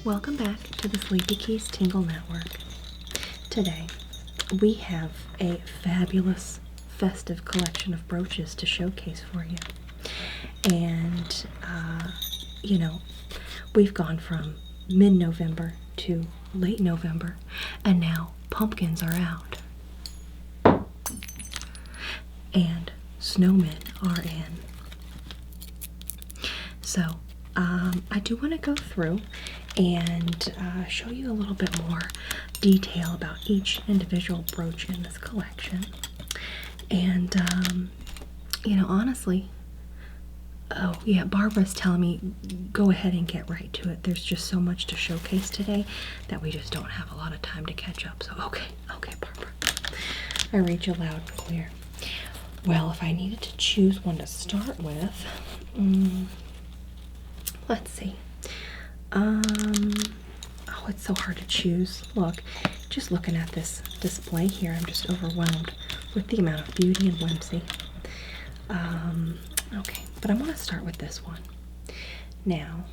Welcome back to the Sleepy Keys Tingle Network. Today, we have a fabulous festive collection of brooches to showcase for you. And, we've gone from mid-November to late November, and now pumpkins are out. And snowmen are in. So, I do want to go through and show you a little bit more detail about each individual brooch in this collection. And, honestly, oh yeah, Barbara's telling me go ahead and get right to it. There's just so much to showcase today that we just don't have a lot of time to catch up. So, okay, Barbara. I read you loud and clear. Well, if I needed to choose one to start with, let's see. Oh, it's so hard to choose. Look, just looking at this display here, I'm just overwhelmed with the amount of beauty and whimsy. Okay, but I want to start with this one. Now,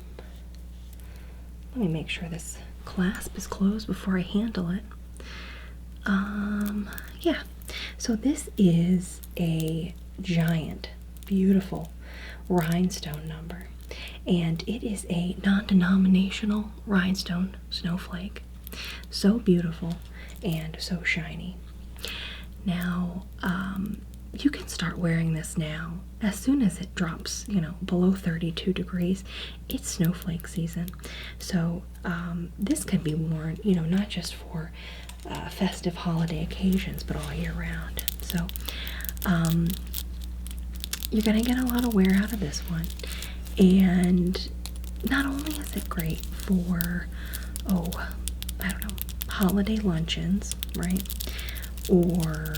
let me make sure this clasp is closed before I handle it. Yeah, so this is a giant, beautiful rhinestone number. And it is a non-denominational rhinestone snowflake. So beautiful and so shiny. Now, you can start wearing this now. As soon as it drops, below 32 degrees, it's snowflake season. So this can be worn, not just for festive holiday occasions, but all year round. So you're going to get a lot of wear out of this one. And not only is it great for, holiday luncheons, right? Or,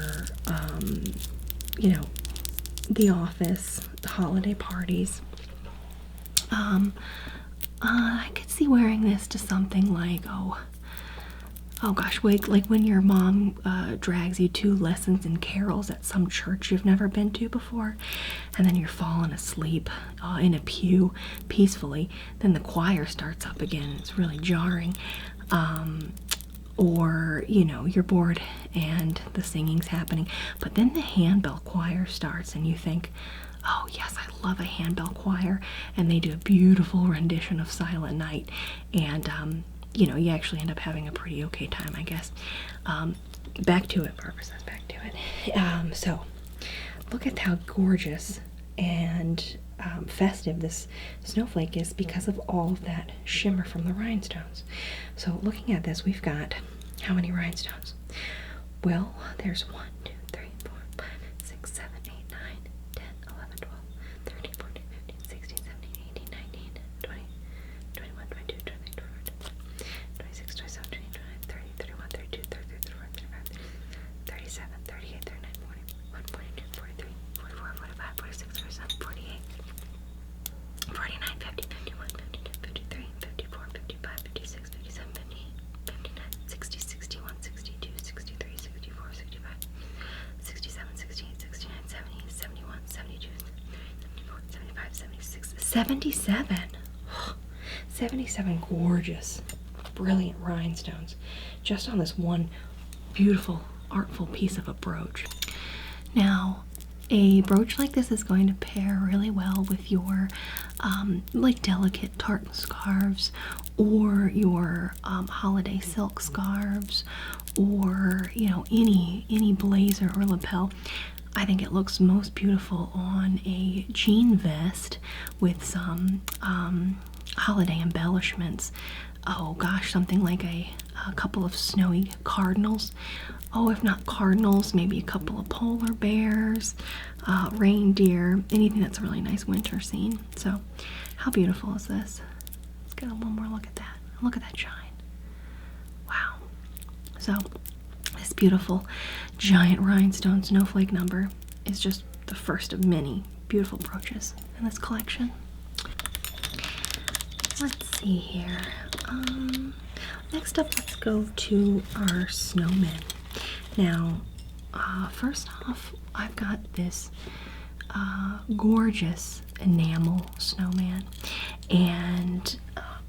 the office, holiday parties. I could see wearing this to something like, like when your mom drags you to lessons and carols at some church you've never been to before, and then you're falling asleep in a pew peacefully, then the choir starts up again, it's really jarring. Or, you're bored and the singing's happening, but then the handbell choir starts and you think, oh yes, I love a handbell choir, and they do a beautiful rendition of Silent Night, and you actually end up having a pretty okay time, I guess. Back to it, Barbara says, back to it. So, look at how gorgeous and festive this snowflake is because of all of that shimmer from the rhinestones. So, looking at this, we've got how many rhinestones? Well, there's 1, 2, 3, 4, 5, 6, 7, 8, 9, 10, 11, 12, 13, 14, 15, 16, 17, 18, 19, 20, 21, 22, 23, 24, 26, 27, 28, 29, 30, 31, 32, 33, 34, 35, 37, 38, 39, 41, 42, 43, 44, 45, 46, 47, 48, 49, 50, 51, 52, 53, 54, 55, 56, 57, 58, 59, 60, 61, 62, 63, 64, 65, 67, 68, 69, 70, 71, 72, 74, 75, 76, 77. 77 gorgeous, brilliant rhinestones just on this one beautiful, artful piece of a brooch. Now, a brooch like this is going to pair really well with your like delicate tartan scarves, or your holiday silk scarves, or any blazer or lapel. I think it looks most beautiful on a jean vest with some holiday embellishments. Oh gosh, something like a couple of snowy cardinals. Oh, if not cardinals, maybe a couple of polar bears, reindeer, anything that's a really nice winter scene. So, how beautiful is this? Let's get one more look at that. Look at that shine. Wow. So, this beautiful giant rhinestone snowflake number is just the first of many beautiful brooches in this collection. Let's see here. Next up, let's go to our snowmen. Now, first off, I've got this gorgeous enamel snowman, and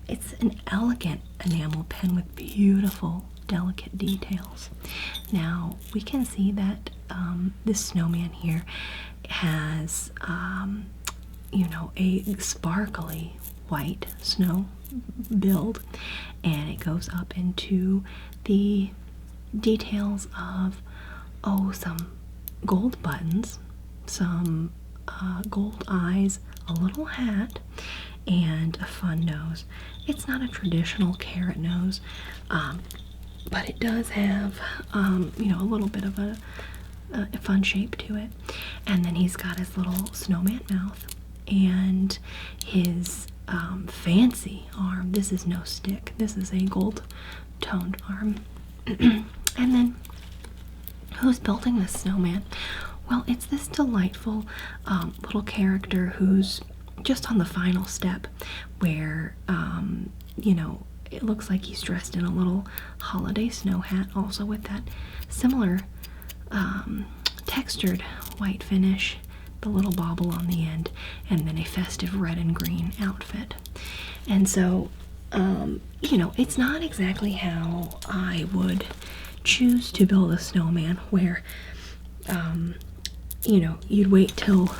it's an elegant enamel pen with beautiful, delicate details. Now, we can see that this snowman here has, you know, a sparkly white snow build, and it goes up into the details of, oh, some gold buttons, some gold eyes, a little hat, and a fun nose. It's not a traditional carrot nose, but it does have, you know, a little bit of a fun shape to it. And then he's got his little snowman mouth and his fancy arm. This is no stick. This is a gold toned arm. And then who's building this snowman? Well, it's this delightful little character who's just on the final step where, you know, it looks like he's dressed in a little holiday snow hat, also with that similar textured white finish, the little bauble on the end, and then a festive red and green outfit. And so, you know, it's not exactly how I would choose to build a snowman, where, you know, you'd wait till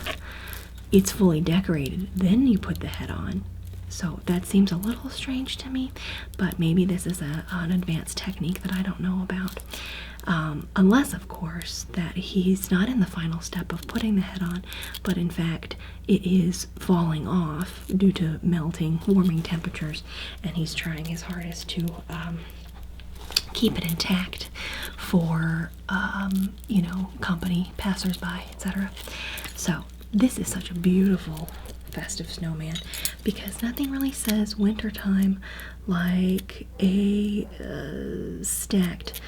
it's fully decorated, then you put the head on. So that seems a little strange to me, but maybe this is an advanced technique that I don't know about. Unless, of course, that he's not in the final step of putting the head on, but in fact it is falling off due to melting, warming temperatures, and he's trying his hardest to keep it intact for, you know, company, passersby, etc. So this is such a beautiful festive snowman, because nothing really says wintertime like a stacked,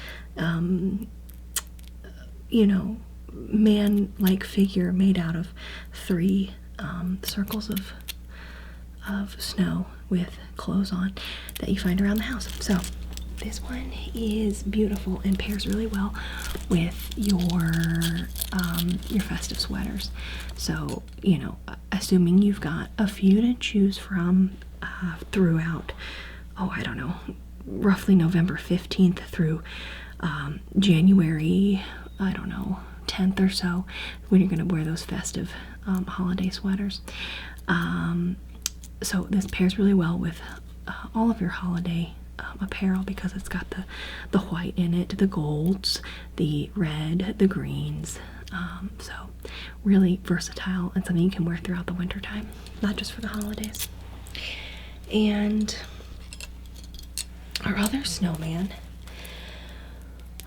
you know, man-like figure made out of 3 circles of snow with clothes on that you find around the house. So this one is beautiful and pairs really well with your festive sweaters. So, you know, assuming you've got a few to choose from throughout, oh, I don't know, roughly November 15th through January, I don't know, 10th or so, when you're going to wear those festive holiday sweaters. So this pairs really well with all of your holiday apparel, because it's got the white in it, the golds, the red, the greens. So really versatile and something you can wear throughout the winter time, not just for the holidays. And our other snowman,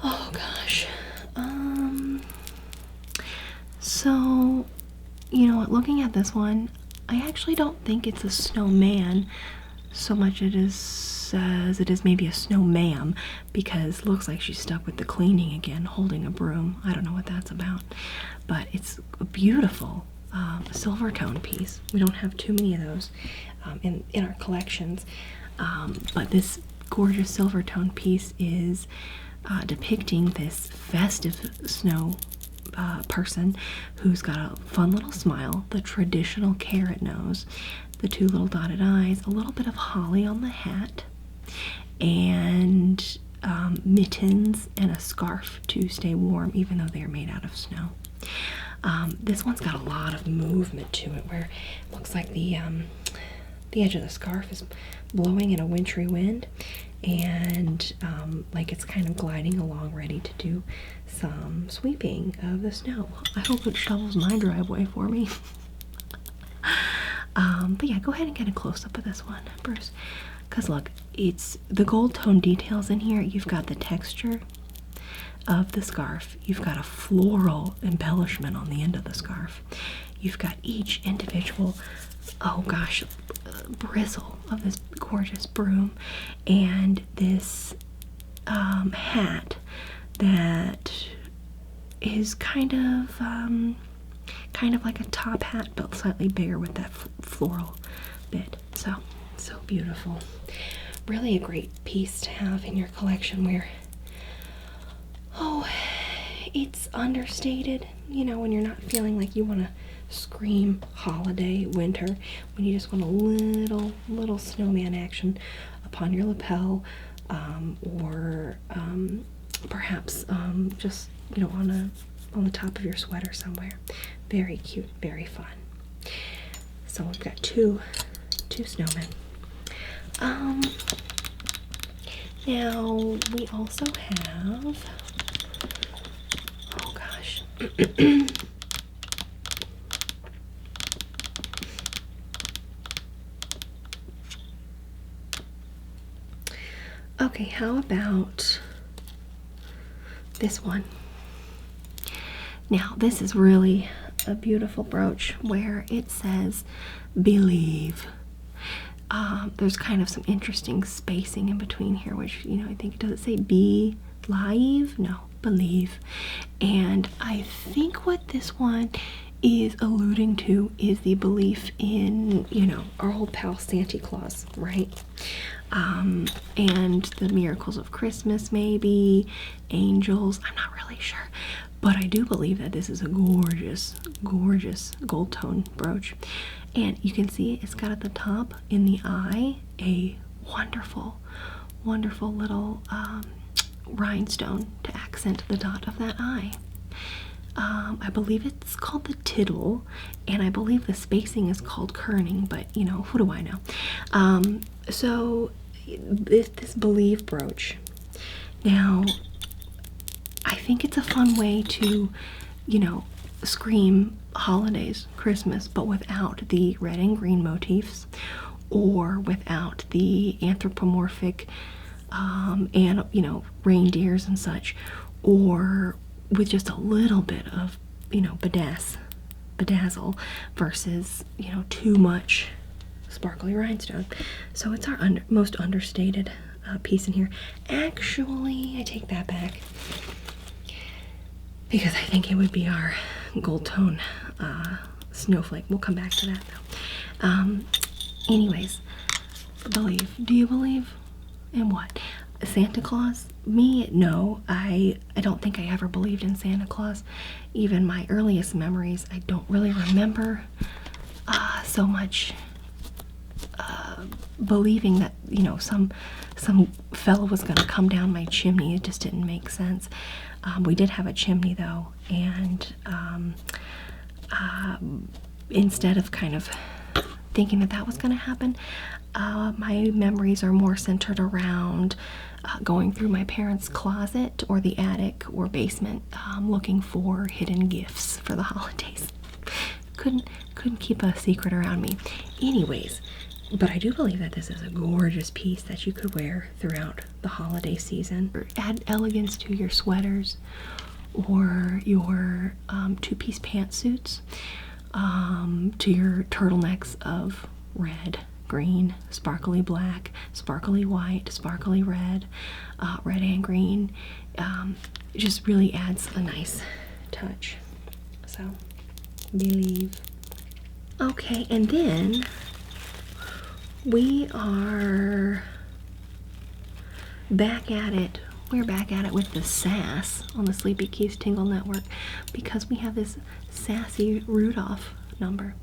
oh gosh, so, you know what, looking at this one, I actually don't think it's a snowman so much as it is maybe a snowma'am, because it looks like she's stuck with the cleaning again, holding a broom. I don't know what that's about, but it's a beautiful silver tone piece. We don't have too many of those in our collections, but this gorgeous silver tone piece is depicting this festive snow person who's got a fun little smile, the traditional carrot nose, the 2 little dotted eyes, a little bit of holly on the hat, and mittens and a scarf to stay warm, even though they're made out of snow. This one's got a lot of movement to it, where it looks like the edge of the scarf is blowing in a wintry wind, and like it's kind of gliding along, ready to do some sweeping of the snow. I hope it shovels my driveway for me. But yeah, go ahead and get a close-up of this one, Bruce, because look, it's the gold tone details in here. You've got the texture of the scarf, you've got a floral embellishment on the end of the scarf, you've got each individual, oh gosh, bristle of this gorgeous broom, and this hat that is kind of like a top hat, but slightly bigger with that floral bit. So beautiful. Really a great piece to have in your collection, where, oh, it's understated, you know, when you're not feeling like you want to scream holiday, winter, when you just want a little snowman action upon your lapel, or perhaps just, you know, on the top of your sweater somewhere. Very cute, very fun. So we've got two snowmen. Now we also have, oh gosh. Okay, how about this one? Now, this is really a beautiful brooch where it says believe. There's kind of some interesting spacing in between here, which, you know, I think, does it say be live? No, believe. And I think what this one is alluding to is the belief in, you know, our old pal Santa Claus, right? And the miracles of Christmas, maybe angels. I'm not really sure, but I do believe that this is a gorgeous, gorgeous gold tone brooch. And you can see it's got at the top in the eye a wonderful, wonderful little rhinestone to accent the dot of that eye. I believe it's called the tittle, and I believe the spacing is called kerning, but, you know, who do I know? So this believe brooch. Now, I think it's a fun way to, you know, scream holidays, Christmas, but without the red and green motifs, or without the anthropomorphic and, you know, reindeers and such, or with just a little bit of, you know, bedazzle versus, you know, too much sparkly rhinestone. So it's our most understated piece in here. Actually, I take that back, because I think it would be our gold tone snowflake. We'll come back to that though. Anyways, believe. Do you believe in what? Santa Claus? Me, no. I don't think I ever believed in Santa Claus. Even my earliest memories, I don't really remember so much believing that, you know, some fellow was going to come down my chimney. It just didn't make sense. We did have a chimney though, and instead of kind of thinking that was going to happen, my memories are more centered around going through my parents' closet or the attic or basement, looking for hidden gifts for the holidays. Couldn't keep a secret around me. Anyways, but I do believe that this is a gorgeous piece that you could wear throughout the holiday season. Add elegance to your sweaters or your two-piece pantsuits, to your turtlenecks of red, green, sparkly black, sparkly white, sparkly red, red and green. It just really adds a nice touch. So, believe. Okay, and then we are back at it. We're back at it with the sass on the Sleepy Keys Tingle Network, because we have this sassy Rudolph number.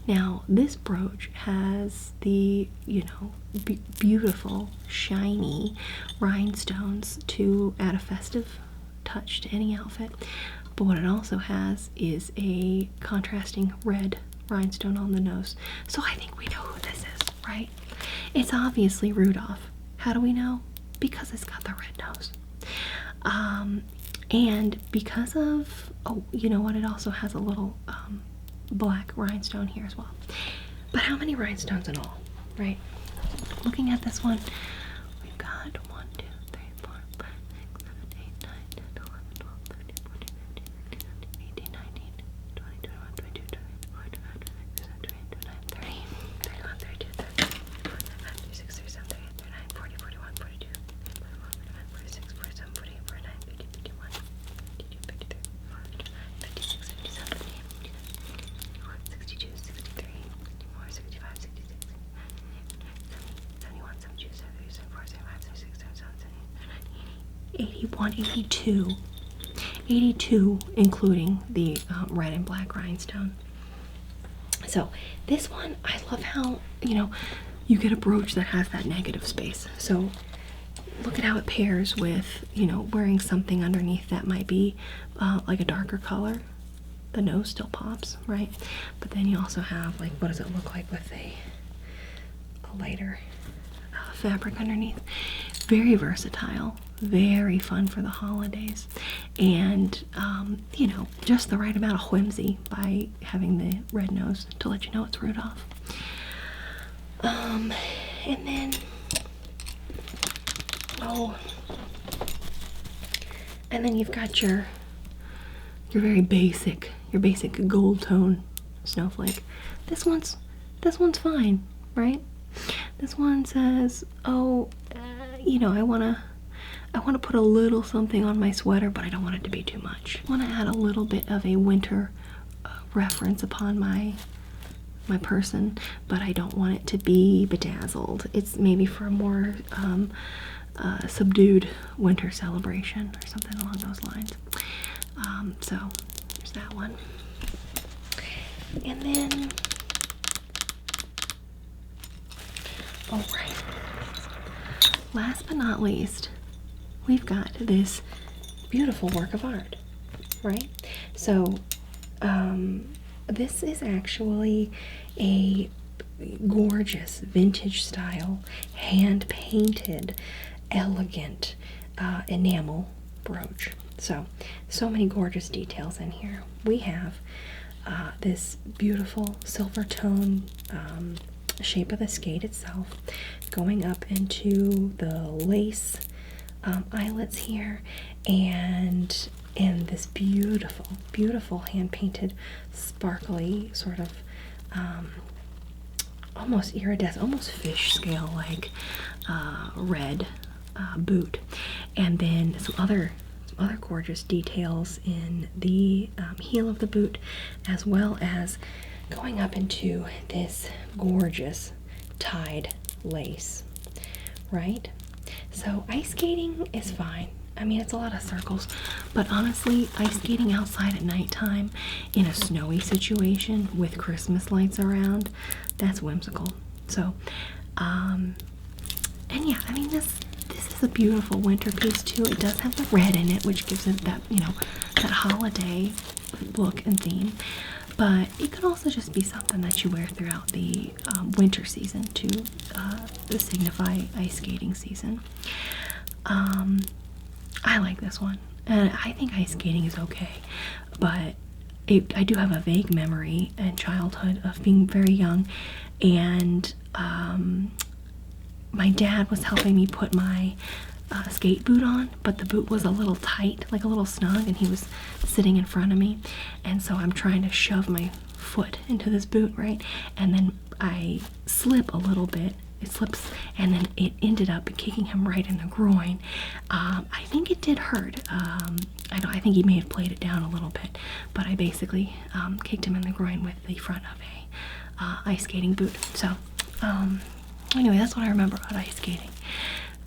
Now, this brooch has the, you know, beautiful, shiny rhinestones to add a festive touch to any outfit. But what it also has is a contrasting red rhinestone on the nose. So I think we know who this is, right? It's obviously Rudolph. How do we know? Because it's got the red nose. And because of, oh, you know what? It also has a little black rhinestone here as well. But how many rhinestones in all, right? Looking at this one, we've got 1, 2, 3, 4, 5, 6, 7, 8, 9, 10, 11, 12, 13, 14, 15, 16, 17, 18, 19, 20, 21, 22, 24, 25, 26, 27, 28, 29, 30, 31, 32, 33, 34, 35, 36, 37, 38, 39, 40, 41, 42, 45, 46, 47, 48, 49, 50, 51, 52, 53, 56, 57, 62, 63, 64, 65, 66, 71, 72, 73, 74, 75, 76, 77, 78, 81, 82. 82, including the red and black rhinestone. So this one, I love how, you know, you get a brooch that has that negative space. So look at how it pairs with, you know, wearing something underneath that might be like a darker color. The nose still pops, right? But then you also have, like, what does it look like with a lighter fabric underneath? Very versatile, very fun for the holidays, and you know, just the right amount of whimsy by having the red nose to let you know it's Rudolph. And then, and then you've got your very basic, your basic gold tone snowflake. This one's fine, right? This one says, oh, you know, I wanna put a little something on my sweater, but I don't want it to be too much. I want to add a little bit of a winter reference upon my person, but I don't want it to be bedazzled. It's maybe for a more subdued winter celebration or something along those lines. So there's that one. And then, all right, last but not least, we've got this beautiful work of art, right? So this is actually a gorgeous vintage style, hand painted, elegant enamel brooch. So many gorgeous details in here. We have this beautiful silver tone shape of the skate itself, going up into the lace eyelets here, and this beautiful hand-painted, sparkly sort of almost iridescent, almost fish scale like red boot, and then some other gorgeous details in the heel of the boot, as well as going up into this gorgeous tied lace, right? So ice skating is fine. I mean, it's a lot of circles, but honestly, ice skating outside at nighttime in a snowy situation with Christmas lights around, that's whimsical. So, and yeah, I mean, this is a beautiful winter piece too. It does have the red in it, which gives it that, you know, that holiday look and theme. But it could also just be something that you wear throughout the winter season to signify ice skating season. I like this one, and I think ice skating is okay, but I do have a vague memory in childhood of being very young, and my dad was helping me put my skate boot on, but the boot was a little tight, like a little snug, and he was sitting in front of me, and so I'm trying to shove my foot into this boot, right? And then I slip a little bit. It slips, and then it ended up kicking him right in the groin. I think it did hurt. I think he may have played it down a little bit, but I basically kicked him in the groin with the front of a ice skating boot. So anyway, that's what I remember about ice skating.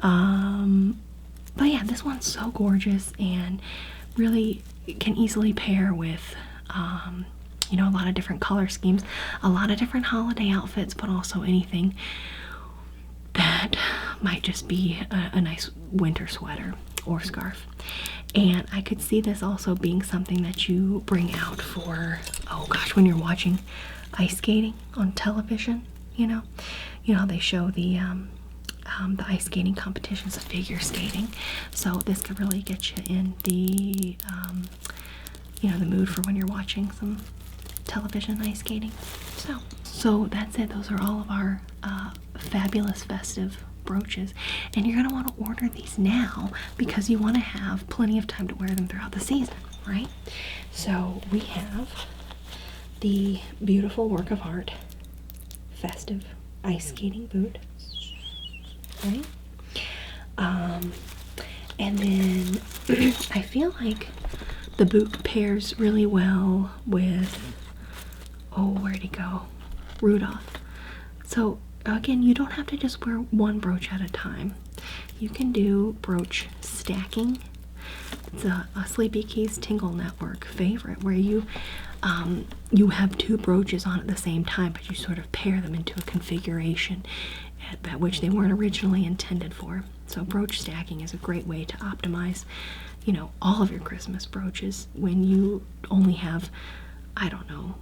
But yeah, this one's so gorgeous and really can easily pair with you know, a lot of different color schemes, a lot of different holiday outfits, but also anything that might just be a nice winter sweater or scarf. And I could see this also being something that you bring out for, oh gosh, when you're watching ice skating on television, you know how they show the ice skating competitions of figure skating. So this could really get you in the you know, the mood for when you're watching some television ice skating. So that's it. Those are all of our fabulous festive brooches, and you're going to want to order these now because you want to have plenty of time to wear them throughout the season, right? So we have the beautiful work of art festive ice skating boot, right? And then I feel like the boot pairs really well with, oh, where'd he go? Rudolph. So again, you don't have to just wear one brooch at a time. You can do brooch stacking. It's a Sleepy Keys Tingle Network favorite, where you you have two brooches on at the same time, but you sort of pair them into a configuration at which they weren't originally intended for. So brooch stacking is a great way to optimize, you know, all of your Christmas brooches when you only have, I don't know,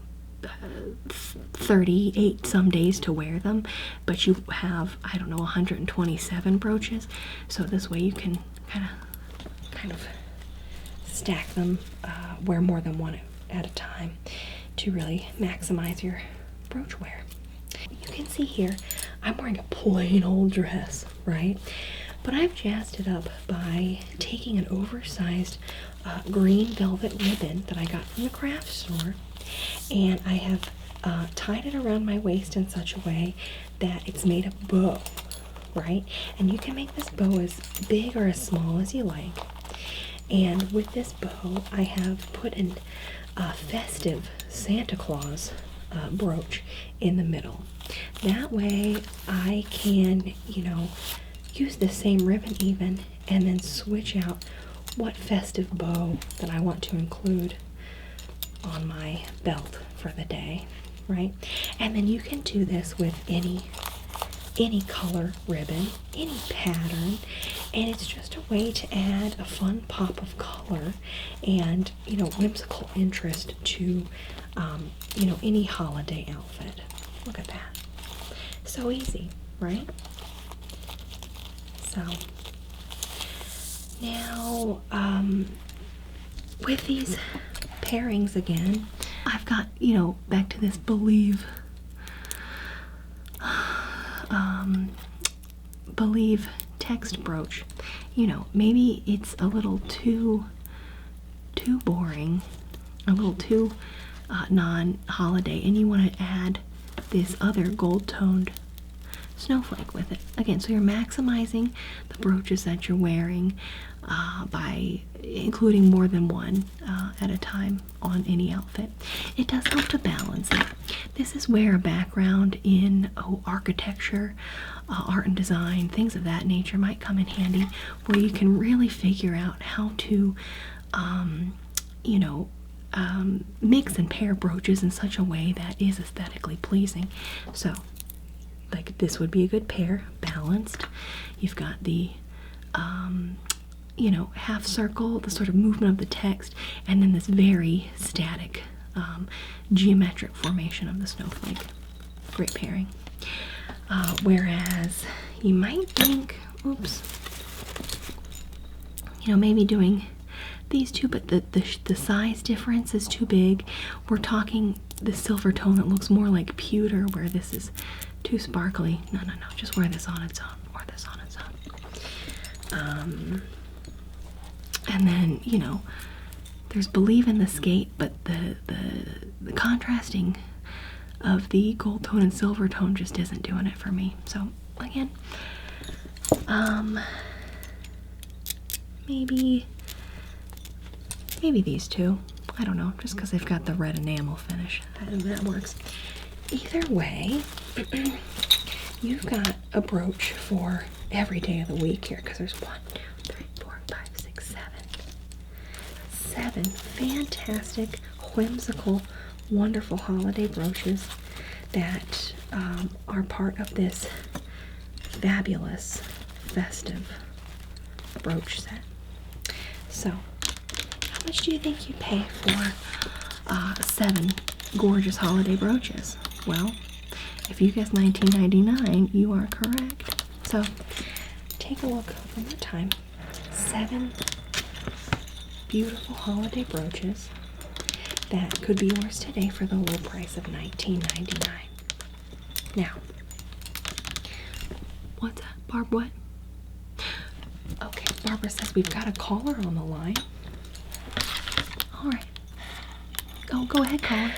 38 some days to wear them, but you have, I don't know, 127 brooches. So this way you can kind of stack them, wear more than one at a time to really maximize your brooch wear. You can see here I'm wearing a plain old dress, right? But I've jazzed it up by taking an oversized green velvet ribbon that I got from the craft store, and I have tied it around my waist in such a way that it's made a bow, right? And you can make this bow as big or as small as you like. And with this bow, I have put in a festive Santa Claus brooch in the middle. That way I can, you know, use the same ribbon even and then switch out what festive bow that I want to include on my belt for the day, right? And then you can do this with any color ribbon, any pattern, and it's just a way to add a fun pop of color and, you know, whimsical interest to, you know, any holiday outfit. Look at that. So easy, right? So now, with these pairings again, I've got, you know, back to this believe text brooch. You know, maybe it's a little too boring, a little too non-holiday, and you want to add this other gold-toned snowflake with it. Again, so you're maximizing the brooches that you're wearing by including more than one at a time on any outfit. It does help to balance it. This is where a background in architecture, art and design, things of that nature might come in handy, where you can really figure out how to, you know, mix and pair brooches in such a way that is aesthetically pleasing. So, like, this would be a good pair, balanced. You've got the, you know, half circle, the sort of movement of the text, and then this very static, geometric formation of the snowflake. Great pairing. Whereas you might think, oops, you know, maybe doing these two, but the size difference is too big. We're talking the silver tone that looks more like pewter, where this is too sparkly. No, just wear this on its own, or this on its own. And then, you know, there's believe in the skate, but the contrasting of the gold tone and silver tone just isn't doing it for me. So again, maybe these two. I don't know, just because they've got the red enamel finish. That works. Either way, you've got a brooch for every day of the week here, because there's 1, 2, 3, 4, 5, 6, 7 fantastic, whimsical, wonderful holiday brooches that are part of this fabulous festive brooch set. So, how much do you think you'd pay for 7 gorgeous holiday brooches? Well, if you guess $19.99, you are correct. So, take a look one more time. 7 beautiful holiday brooches that could be yours today for the low price of $19.99. Now, what's that, Barb? What? Okay, Barbara says we've got a caller on the line. All right. Go ahead, caller.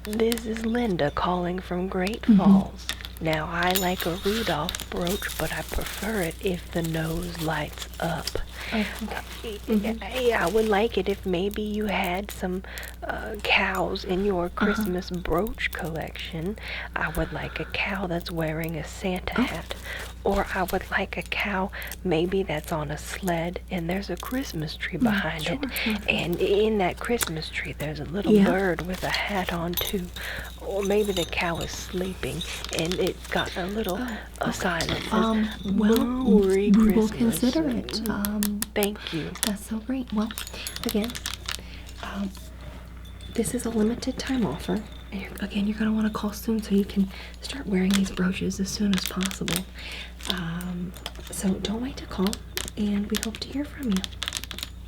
This is Linda calling from Great Falls. Now, I like a Rudolph brooch, but I prefer it if the nose lights up. I would like it if maybe you had some cows in your Christmas brooch collection. I would like a cow that's wearing a Santa hat Or I would like a cow, maybe that's on a sled, and there's a Christmas tree behind it. Sure. And in that Christmas tree, there's a little bird with a hat on too. Or maybe the cow is sleeping, and it's got a little sign that says, Merry we will Christmas. consider it. Thank you. That's so great. Well, again, this is a limited time offer. And you're going to want to call soon so you can start wearing these brooches as soon as possible. So don't wait to call, and we hope to hear from you.